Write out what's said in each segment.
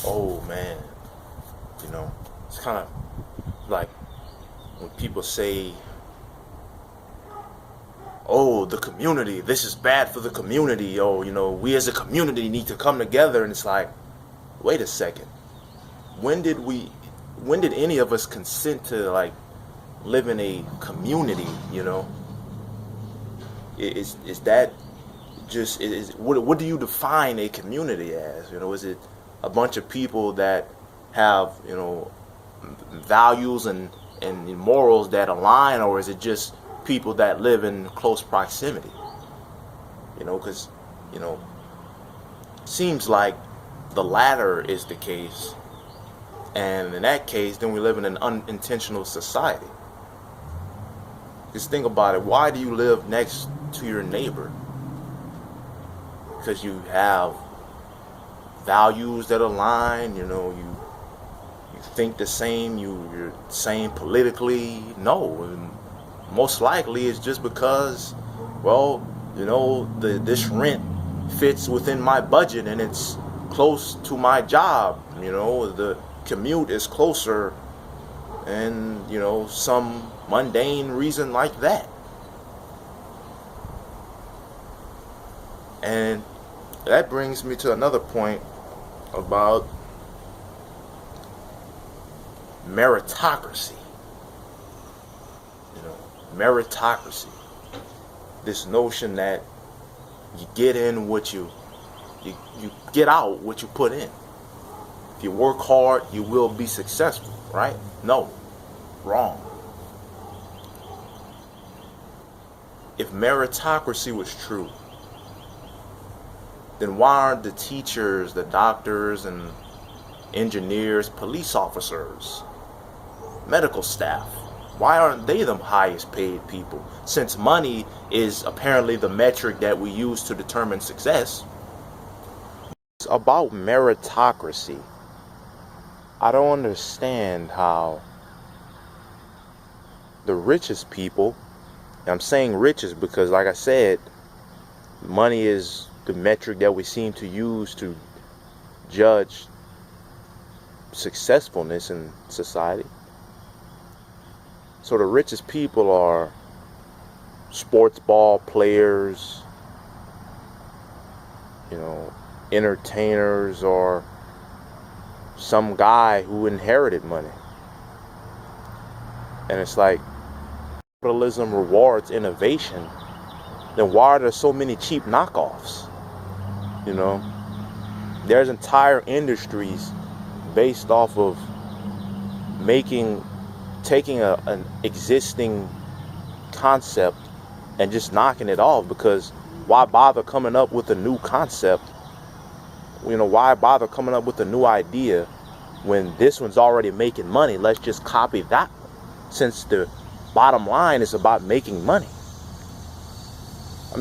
Oh man, it's kind of like when people say, oh, the community, this is bad for the community. Oh, we as a community need to come together. And it's like, wait a second. When did any of us consent to like live in a community? Is that just, what do you define a community as? Is it a bunch of people that have, values and morals that align, or is it just people that live in close proximity? Because, seems like the latter is the case. And in that case, then we live in an unintentional society. Just think about it. Why do you live next to your neighbor? Because you have values that align, you think the same, you're the same politically. No, most likely it's just because, well, this rent fits within my budget and it's close to my job. The commute is closer, and some mundane reason like that. And that brings me to another point about meritocracy. Meritocracy. This notion that you get in what you get out what you put in. If you work hard, you will be successful, right? No, wrong. If meritocracy was true, then why aren't the teachers, the doctors, and engineers, police officers, medical staff, why aren't they the highest paid people? Since money is apparently the metric that we use to determine success. It's about meritocracy. I don't understand how the richest people, and I'm saying richest because, like I said, money is the metric that we seem to use to judge successfulness in society. So the richest people are sports ball players, entertainers, or some guy who inherited money. And it's like, capitalism rewards innovation, then why are there so many cheap knockoffs? There's entire industries based off of taking an existing concept and just knocking it off, because why bother coming up with a new concept? Why bother coming up with a new idea when this one's already making money? Let's just copy that one, since the bottom line is about making money. To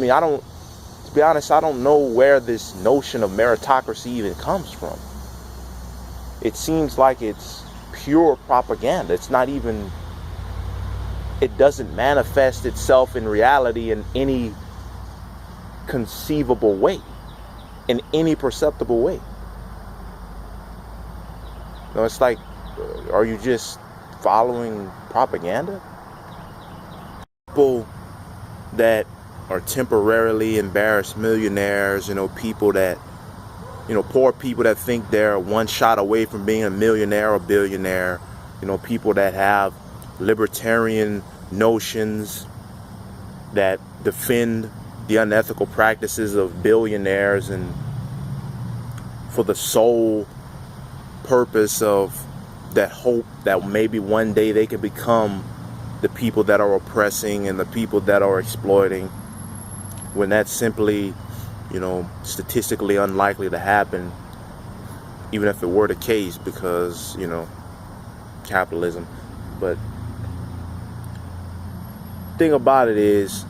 be honest, I don't know where this notion of meritocracy even comes from. It seems like it's pure propaganda. It doesn't manifest itself in reality in any conceivable way, in any perceptible way. It's like, are you just following propaganda? People that are temporarily embarrassed millionaires, people that, poor people that think they're one shot away from being a millionaire or billionaire, people that have libertarian notions that defend the unethical practices of billionaires, and for the sole purpose of that hope that maybe one day they can become the people that are oppressing and the people that are exploiting, when that's simply, statistically unlikely to happen, even if it were the case, because, capitalism. But thing about it is,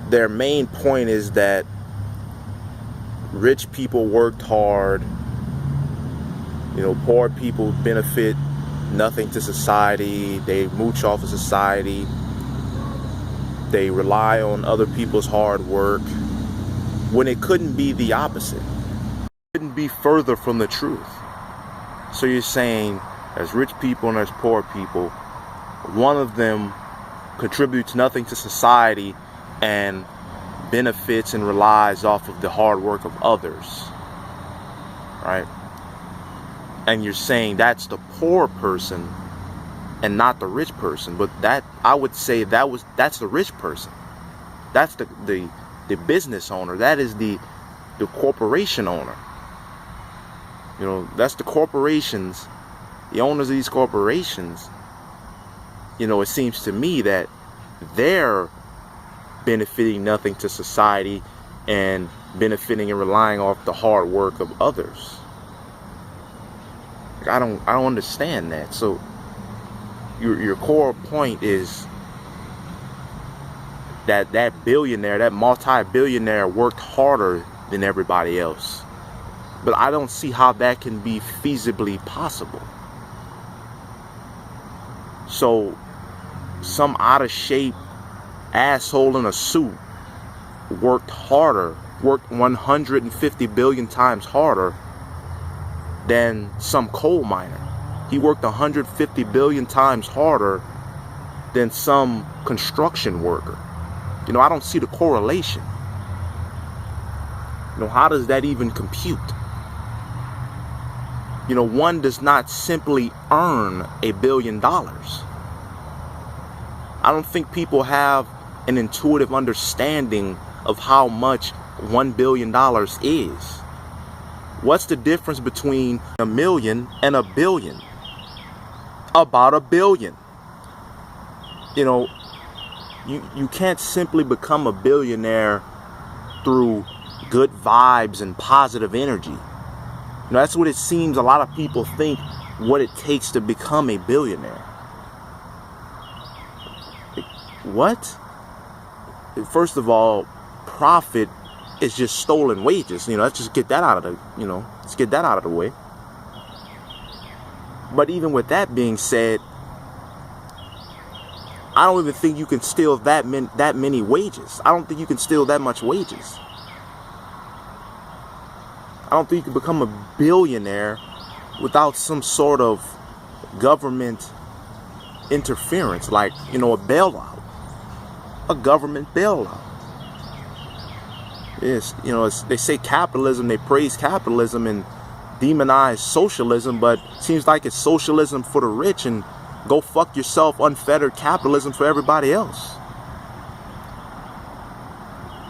their main point is that rich people worked hard, poor people benefit nothing to society, they mooch off of society, they rely on other people's hard work, when it couldn't be the opposite. couldn't be further from the truth. So you're saying there's rich people and there's poor people. One of them contributes nothing to society and benefits and relies off of the hard work of others, right? And you're saying that's the poor person and not the rich person. But that, I would say that's the rich person. That's the business owner. That is the corporation owner. You know, that's the corporations, the owners of these corporations. You know, it seems to me that they're benefiting nothing to society and benefiting and relying off the hard work of others. I don't understand that. So your core point is that billionaire, that multi-billionaire worked harder than everybody else. But I don't see how that can be feasibly possible. So some out of shape asshole in a suit worked 150 billion times harder than some coal miner. He worked 150 billion times harder than some construction worker. You know, I don't see the correlation. You know, how does that even compute? You know, one does not simply earn $1 billion. I don't think people have an intuitive understanding of how much $1 billion is. What's the difference between a million and a billion? About $1 billion. You know, you can't simply become a billionaire through good vibes and positive energy. You know, that's what it seems a lot of people think what it takes to become a billionaire. What? First of all, profit is just stolen wages. You know, let's just get that out of the way. But even with that being said, I don't even think you can steal that many wages. I don't think you can steal that much wages. I don't think you can become a billionaire without some sort of government interference, like, you know, a bailout. A government bailout. Yes, you know, they say capitalism, they praise capitalism and demonize socialism, but it seems like it's socialism for the rich and go fuck yourself, unfettered capitalism for everybody else.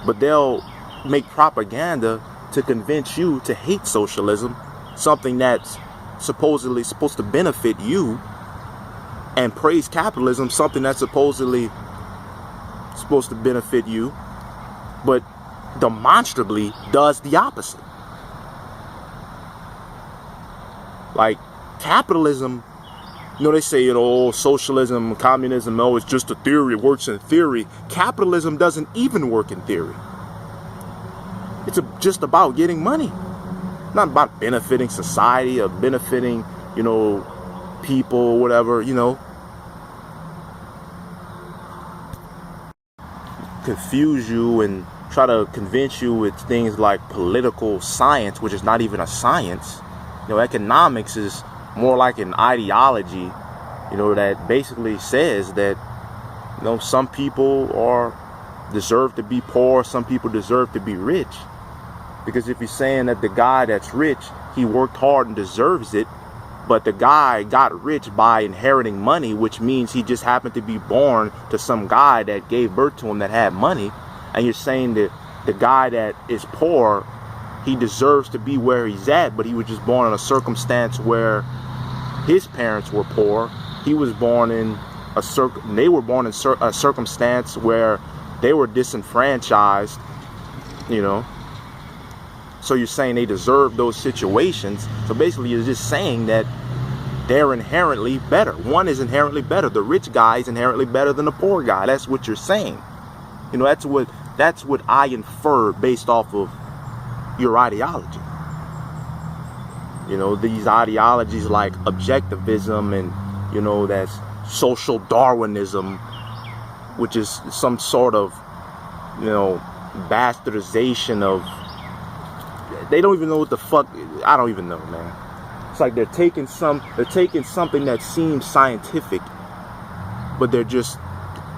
But they'll make propaganda to convince you to hate socialism, something that's supposedly supposed to benefit you, and praise capitalism, something that's supposedly supposed to benefit you, but demonstrably does the opposite. Like capitalism, you know, they say, you know, socialism, communism, no, it's just a theory, it works in theory. Capitalism doesn't even work in theory. It's just about getting money, not about benefiting society or benefiting, you know, people, whatever, you know. Confuse you and try to convince you with things like political science, which is not even a science. You know, economics is more like an ideology, you know, that basically says that, you know, some people deserve to be poor, some people deserve to be rich. Because if you're saying that the guy that's rich, he worked hard and deserves it, but the guy got rich by inheriting money, which means he just happened to be born to some guy that gave birth to him that had money, and you're saying that the guy that is poor, he deserves to be where he's at, but he was just born in a circumstance where his parents were poor. He was born in they were born in a circumstance where they were disenfranchised, you know. So you're saying they deserve those situations. So basically you're just saying that they're inherently better. One is inherently better. The rich guy is inherently better than the poor guy. That's what you're saying. You know, that's what I infer based off of your ideology. You know, these ideologies like objectivism and, you know, that's social Darwinism, which is some sort of, you know, bastardization of they don't even know what the fuck. I don't even know, man. It's like they're taking something that seems scientific, but they're just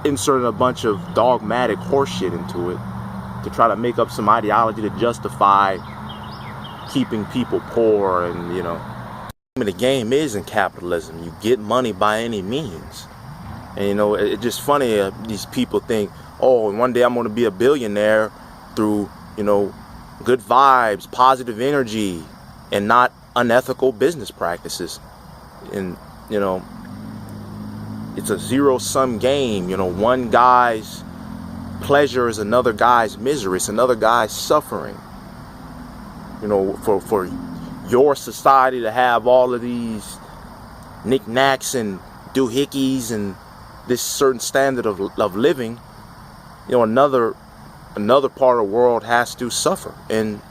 inserting a bunch of dogmatic horseshit into it to try to make up some ideology to justify keeping people poor. And the game is in capitalism. You get money by any means. And it's just funny, these people think, oh, one day I'm going to be a billionaire through good vibes, positive energy, and not unethical business practices. And it's a zero-sum game. One guy's pleasure is another guy's misery. It's another guy's suffering. For your society to have all of these knickknacks and doohickeys and this certain standard of living, another part of the world has to suffer and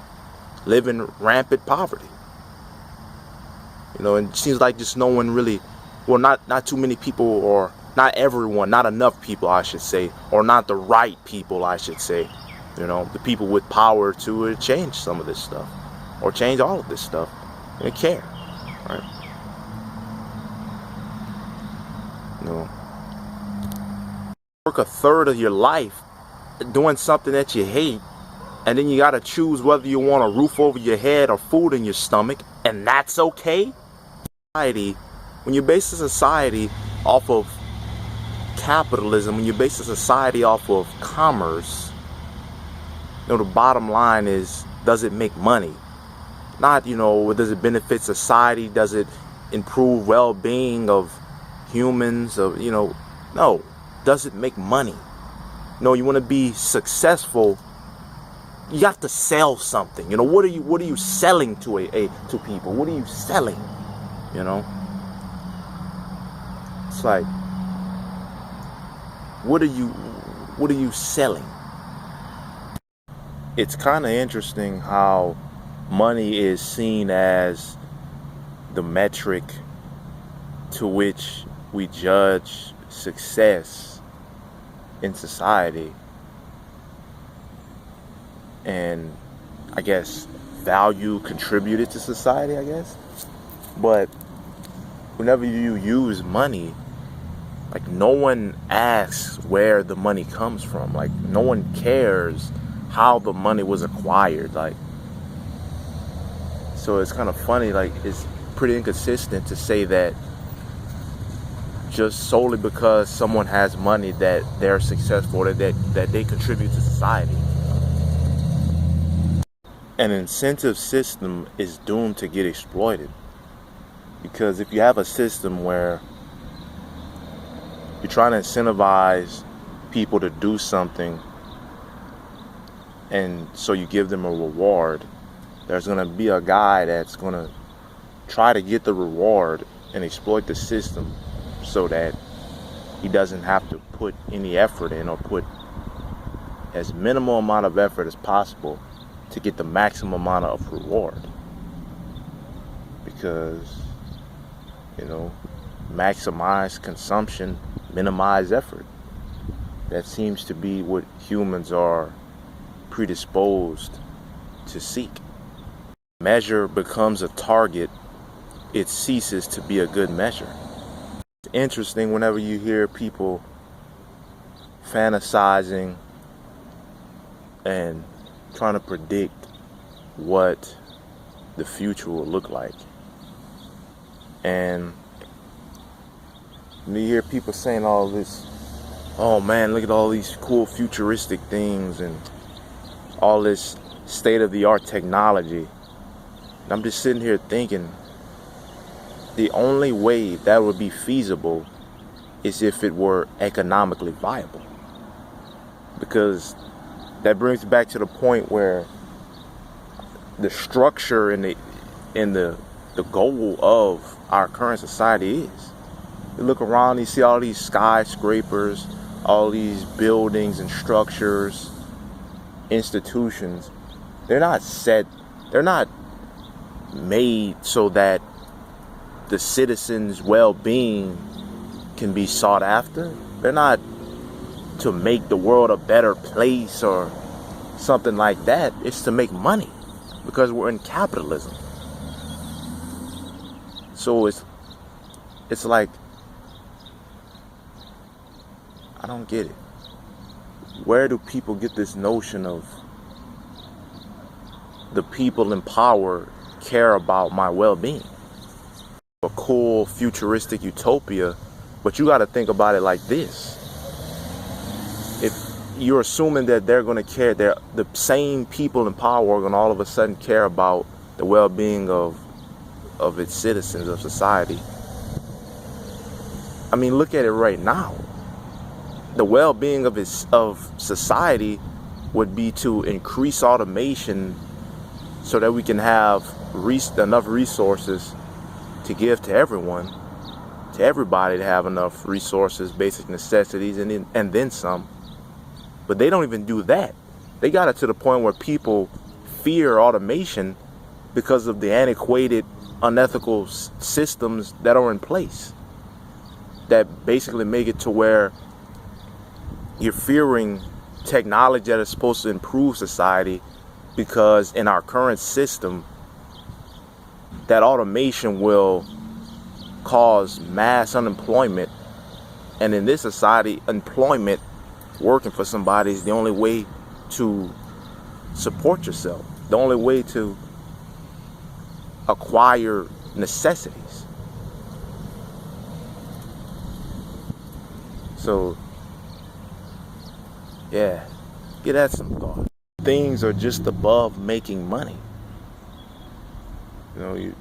live in rampant poverty. And it seems like just no one really, well, not too many people, or not everyone, not enough people, I should say, or not the right people, I should say, the people with power to change some of this stuff, or change all of this stuff, and care, right? Work a third of your life doing something that you hate, and then you got to choose whether you want a roof over your head or food in your stomach, and that's okay? When you base a society off of capitalism, when you base a society off of commerce, the bottom line is, does it make money? Not, does it benefit society? Does it improve well-being of humans? No. Does it make money? You want to be successful, you have to sell something. What are you selling to to people? What are you selling? It's like, what are you selling? It's kind of interesting how money is seen as the metric to which we judge success in society, and I guess value contributed to society, I guess. But whenever you use money, like, no one asks where the money comes from. Like, no one cares how the money was acquired. Like, so it's kind of funny. Like, it's pretty inconsistent to say that just solely because someone has money that they're successful, that they contribute to society. An incentive system is doomed to get exploited, because if you have a system where you're trying to incentivize people to do something, and so you give them a reward, there's going to be a guy that's going to try to get the reward and exploit the system so that he doesn't have to put any effort in, or put as minimal amount of effort as possible to get the maximum amount of reward. Because, maximize consumption, minimize effort. That seems to be what humans are predisposed to seek. Measure becomes a target, it ceases to be a good measure. It's interesting whenever you hear people fantasizing and trying to predict what the future will look like. And you hear people saying all this, oh man, look at all these cool futuristic things and all this state-of-the-art technology. And I'm just sitting here thinking, the only way that would be feasible is if it were economically viable. Because that brings back to the point where the structure and the goal of our current society is. You look around, you see all these skyscrapers, all these buildings and structures, institutions. They're not made so that the citizens' well-being can be sought after. They're not to make the world a better place or something like that. It's to make money. because we're in capitalism. So it's like, I don't get it. Where do people get this notion of the people in power care about my well-being? A cool futuristic utopia, but you got to think about it like this. If you're assuming that they're going to care, the same people in power are going to all of a sudden care about the well-being of its citizens, of society. I mean, look at it right now. The well-being of society would be to increase automation so that we can have enough resources to give to everyone, to everybody, to have enough resources, basic necessities, and then some. But they don't even do that. They got it to the point where people fear automation because of the antiquated, unethical systems that are in place that basically make it to where you're fearing technology that is supposed to improve society, because in our current system, that automation will cause mass unemployment. And in this society, employment, working for somebody, is the only way to support yourself, the only way to acquire necessities. So, yeah, give that some thought. Things are just above making money. You know, you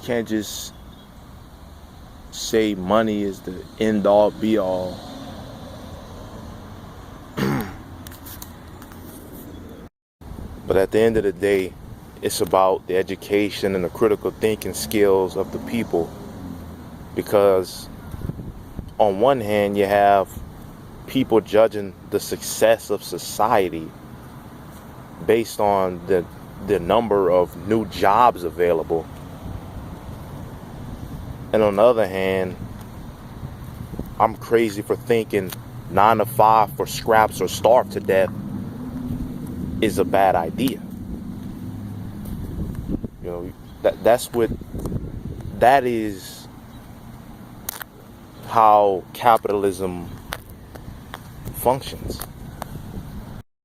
can't just say money is the end all be all. But at the end of the day, it's about the education and the critical thinking skills of the people. Because on one hand, you have people judging the success of society based on the number of new jobs available. And on the other hand, I'm crazy for thinking 9 to 5 for scraps or starve to death is a bad idea. You know, that is how capitalism functions.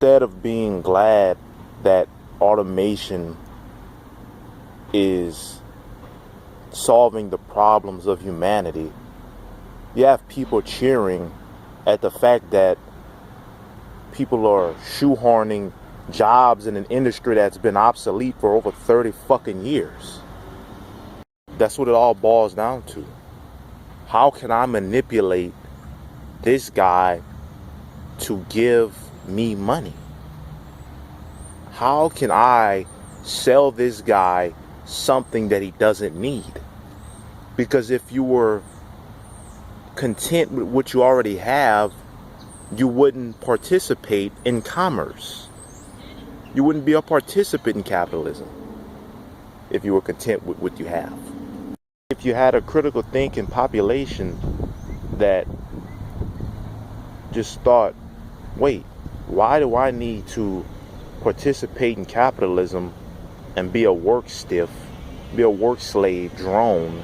Instead of being glad that automation is solving the problems of humanity, you have people cheering at the fact that people are shoehorning jobs in an industry that's been obsolete for over 30 fucking years. That's what it all boils down to. How can I manipulate this guy to give me money? How can I sell this guy something that he doesn't need? Because if you were content with what you already have, you wouldn't participate in commerce. You wouldn't be a participant in capitalism if you were content with what you have. If you had a critical thinking population that just thought, wait, why do I need to participate in capitalism and be a work stiff, be a work slave drone,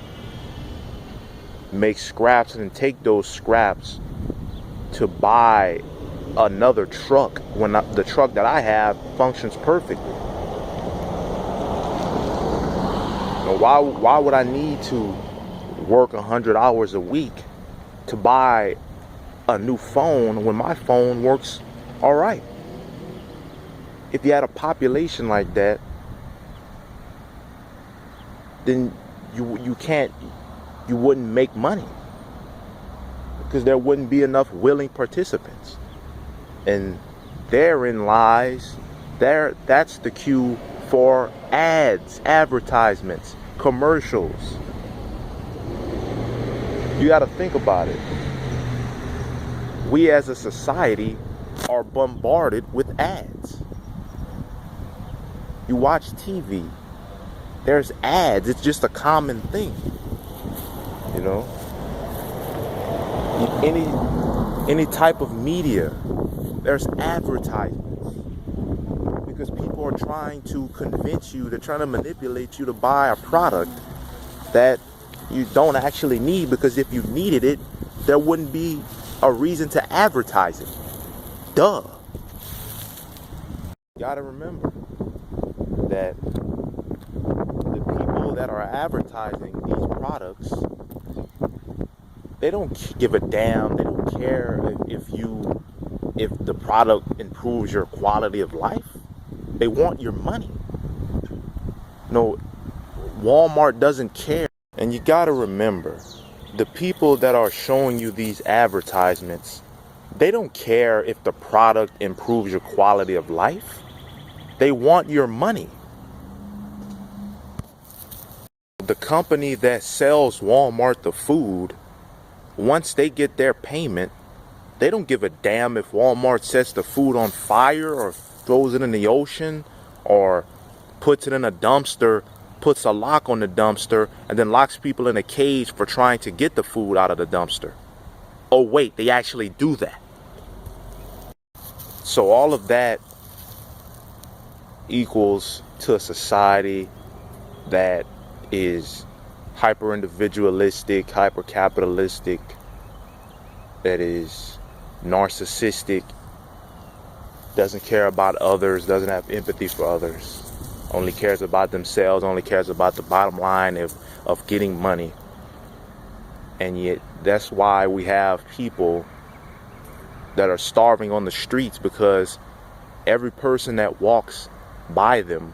make scraps and take those scraps to buy another truck when the truck that I have functions perfectly? You know, why would I need to work 100 hours a week to buy a new phone when my phone works all right? If you had a population like that, then you wouldn't make money, because there wouldn't be enough willing participants. And therein lies, that's the cue for ads, advertisements, commercials. You got to think about it. We as a society are bombarded with ads. You watch TV, there's ads. It's just a common thing. You know, any type of media, there's advertisements, because people are trying to convince you, they're trying to manipulate you to buy a product that you don't actually need, because if you needed it, there wouldn't be a reason to advertise it. Duh. You gotta remember that the people that are advertising these products, they don't give a damn. They don't care if the product improves your quality of life. They want your money. No, Walmart doesn't care. And you gotta remember, the people that are showing you these advertisements, they don't care if the product improves your quality of life. They want your money. The company that sells Walmart the food, once they get their payment, they don't give a damn if Walmart sets the food on fire or throws it in the ocean or puts it in a dumpster, puts a lock on the dumpster, and then locks people in a cage for trying to get the food out of the dumpster. Oh wait, they actually do that. So all of that equals to a society that is hyper individualistic, hyper capitalistic, that is narcissistic, doesn't care about others, doesn't have empathy for others, only cares about themselves, only cares about the bottom line of getting money. And yet that's why we have people that are starving on the streets, because every person that walks by them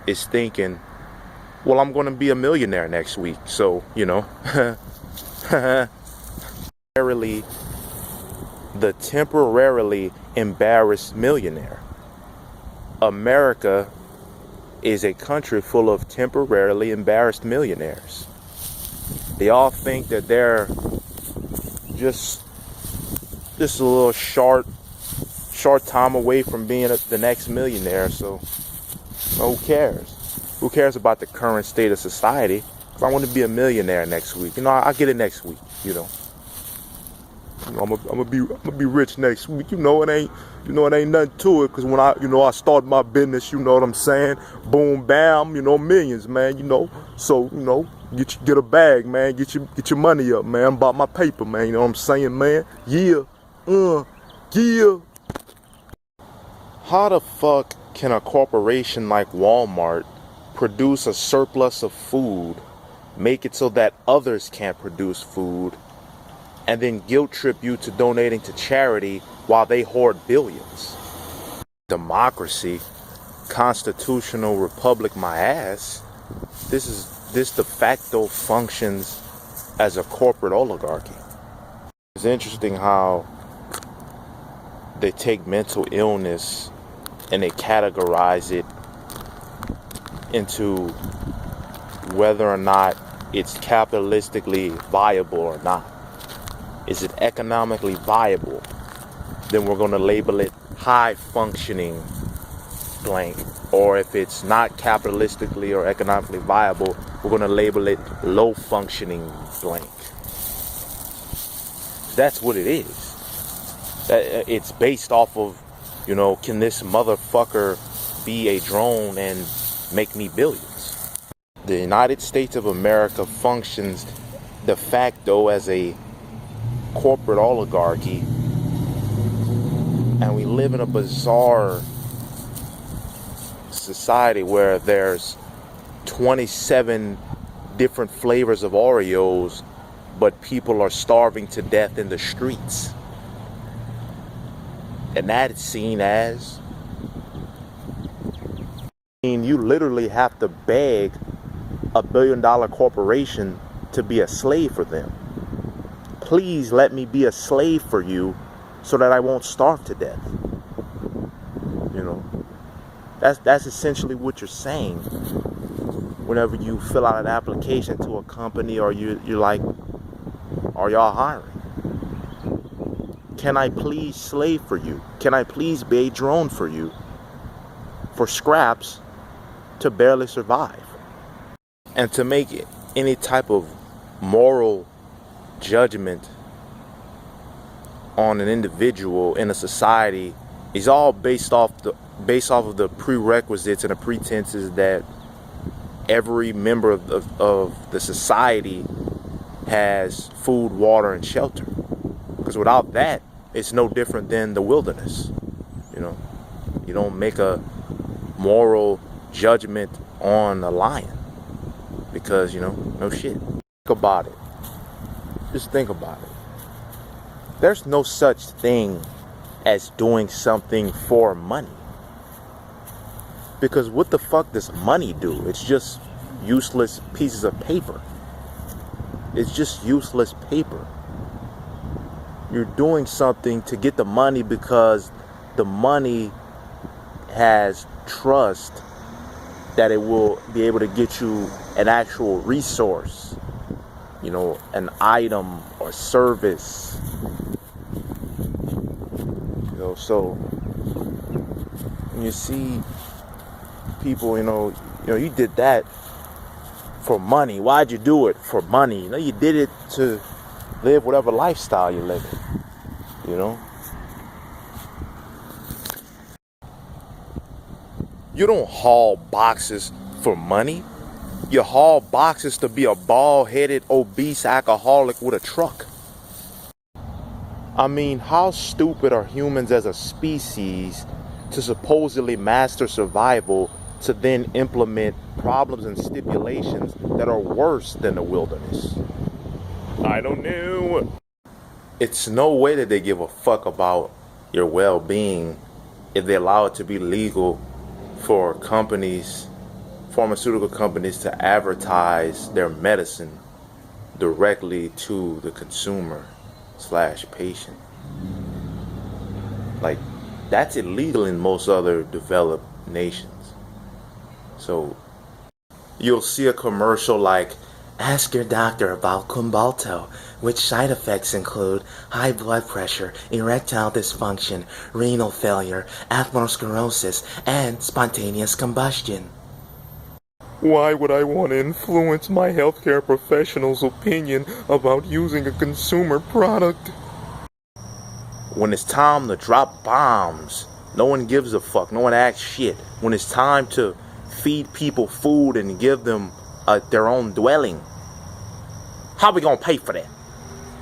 is thinking, well, I'm going to be a millionaire next week. So, the temporarily embarrassed millionaire. America is a country full of temporarily embarrassed millionaires. They all think that they're just a little short time away from being the next millionaire. So who cares? Who cares about the current state of society? If I want to be a millionaire next week, I'll get it next week. I'm gonna be rich next week. It ain't nothing to it. Cause when I start my business, you know what I'm saying? Boom, bam, millions, man. So get a bag, man. Get your money up, man. Bought my paper, man. You know what I'm saying, man? Yeah. How the fuck can a corporation like Walmart produce a surplus of food, make it so that others can't produce food, and then guilt trip you to donating to charity while they hoard billions? Democracy, constitutional republic, my ass. This de facto functions as a corporate oligarchy. It's interesting how they take mental illness and they categorize it into whether or not it's capitalistically viable or not. Is it economically viable? Then we're going to label it high functioning blank. Or if it's not capitalistically or economically viable, we're going to label it low functioning blank. That's what it is. It's based off of, can this motherfucker be a drone and make me billions? The United States of America functions de facto as a corporate oligarchy, and we live in a bizarre society where there's 27 different flavors of Oreos, but people are starving to death in the streets. And that is seen as, you literally have to beg $1 billion corporation to be a slave for them. Please let me be a slave for you so that I won't starve to death. That's essentially what you're saying whenever you fill out an application to a company, or you're like, are y'all hiring? Can I please slave for you? Can I please be a drone for you for scraps to barely survive? And to make any type of moral judgment on an individual in a society is all based off of the prerequisites and the pretenses that every member of the society has food, water, and shelter. Because without that, it's no different than the wilderness. You know, you don't make a moral judgment on a lion because, you know, no shit. Think about it. Just think about it. There's no such thing as doing something for money. Because what the fuck does money do? It's just useless pieces of paper. It's just useless paper. You're doing something to get the money because the money has trust that it will be able to get you an actual resource, you know, an item or service. You know, so when you see people, you know, you did that for money. Why'd you do it for money? You know, you did it to live whatever lifestyle you're living, you know. You don't haul boxes for money. You haul boxes to be a bald-headed, obese alcoholic with a truck. I mean, how stupid are humans as a species to supposedly master survival to then implement problems and stipulations that are worse than the wilderness? I don't know. It's no way that they give a fuck about your well-being if they allow it to be legal for companies, pharmaceutical companies, to advertise their medicine directly to the consumer/patient. Like, that's illegal in most other developed nations. So you'll see a commercial like, ask your doctor about Kumbalto, which side effects include high blood pressure, erectile dysfunction, renal failure, atherosclerosis, and spontaneous combustion. Why would I want to influence my healthcare professional's opinion about using a consumer product? When it's time to drop bombs, no one gives a fuck. No one acts shit. When it's time to feed people food and give them their own dwelling, how we gonna pay for that?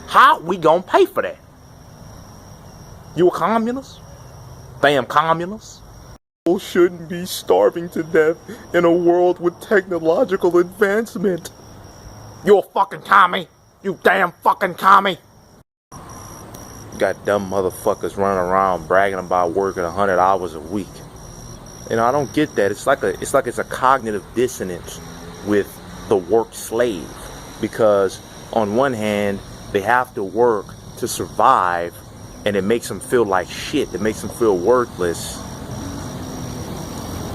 How we gonna pay for that? You a communist? Damn communist. People shouldn't be starving to death in a world with technological advancement. You a fucking commie? You damn fucking commie. Got dumb motherfuckers running around bragging about working 100 hours a week. You know, I don't get that. It's like it's a cognitive dissonance with the work slave, because on one hand they have to work to survive and it makes them feel like shit. It makes them feel worthless.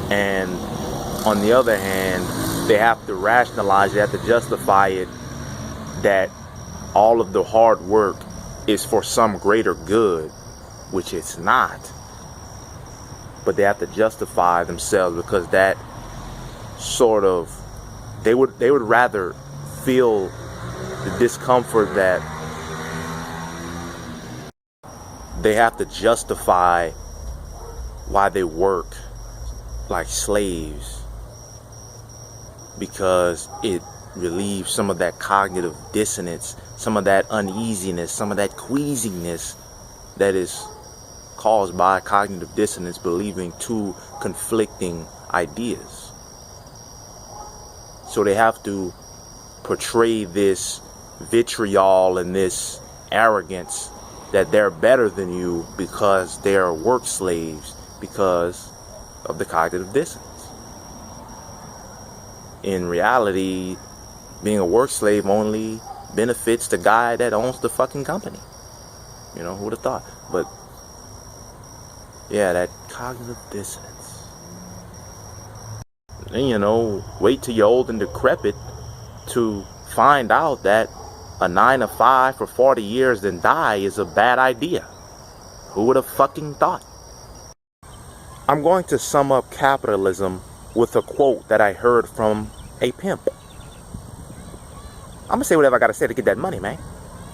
And on the other hand, they have to rationalize, they have to justify it that all of the hard work is for some greater good, which it's not. But they have to justify themselves because that sort of, they would rather feel the discomfort that they have to justify why they work like slaves, because it relieves some of that cognitive dissonance, some of that uneasiness, some of that queasiness that is caused by cognitive dissonance, believing two conflicting ideas. So they have to portray this vitriol and this arrogance that they're better than you because they're work slaves, because of the cognitive dissonance. In reality, being a work slave only benefits the guy that owns the fucking company. You know, who would have thought? But yeah, that cognitive dissonance. And, you know, wait till you're old and decrepit to find out that a 9 to 5 for 40 years then die is a bad idea. Who would have fucking thought? I'm going to sum up capitalism with a quote that I heard from a pimp. I'm gonna say whatever I gotta say to get that money, man.